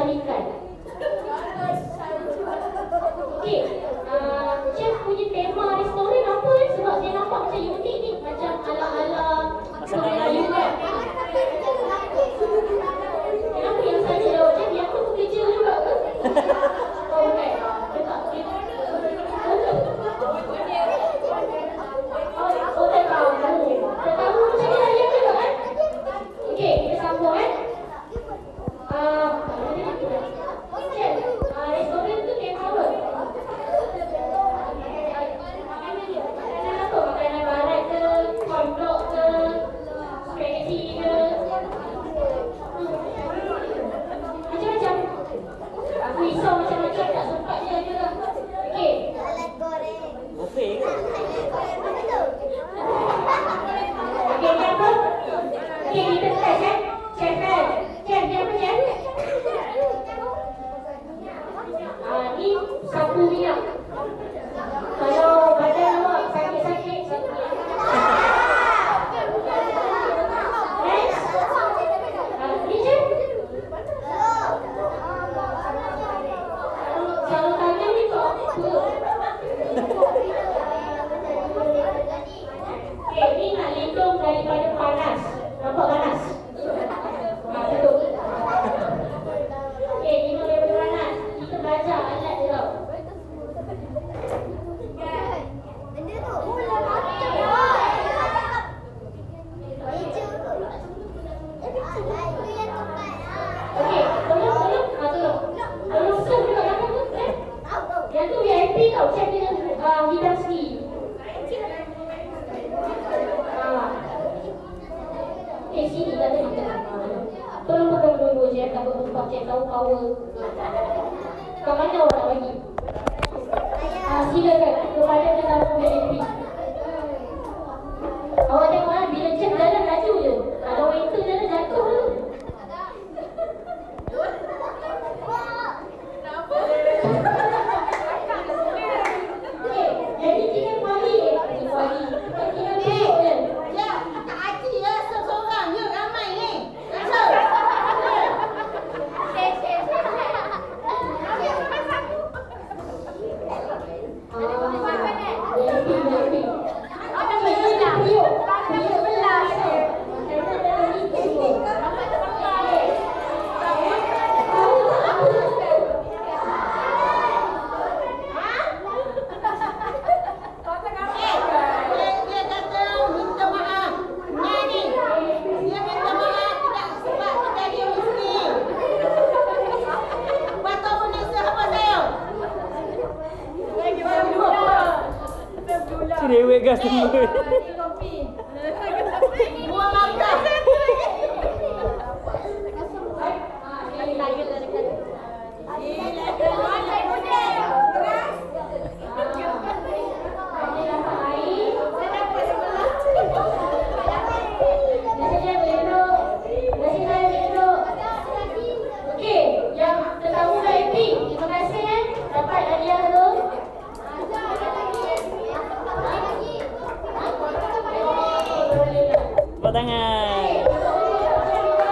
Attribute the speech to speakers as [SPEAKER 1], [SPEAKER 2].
[SPEAKER 1] syarikat. Okey, chef punya tema restoran apa sebab saya nampak macam unik ni, macam ala-ala Melayu kan. Kenapa yang saya jawab chef yang tu pekerja juga ke? Oh bukan, dekat oh tetamu macam ni layan juga kan. Okey, kita sambung kan. Restoran tu tema apa? Makanan dia, makanan apa? Makanan barat ke, hotdog ke, spaghetti ke, macam-macam. Aku risau macam-macam, tak sempat je juga. Okey.
[SPEAKER 2] Buffet ke?
[SPEAKER 1] Okey, dia apa? Okey, kita test kan? Chef kan? Chef, dia apa chef? Ni sapu minyak. Kalau badan awak sakit-sakit, sapu minyak. Ni chef? Kalau tangan ni kau apa? Okay, ni nak lindung daripada panas. Nampak panas? Betul. Okay, lindung daripada panas. Kita belajar alat dia tau. Okay, tolong serve dekat belakang tu. Yang tu VIP tau, chef dia hidang sendiri. Sini lah tadi. Tolong pegang dulu je, takut tumpah cik tahu power. Kat mana awak nak bagi? Silakan kepada tetamu VIP. Awak tengok lah, bila chef jalan laju je. Kalau waiter jalan jatuh tu. Okay, jadi kita kuali. Kita tinggal duduk je.
[SPEAKER 2] Cerewet customer.
[SPEAKER 1] Buang makan. Okey, yang tetamu VIP, terima kasih dapat hadiah tu.
[SPEAKER 2] Tepuk tangan.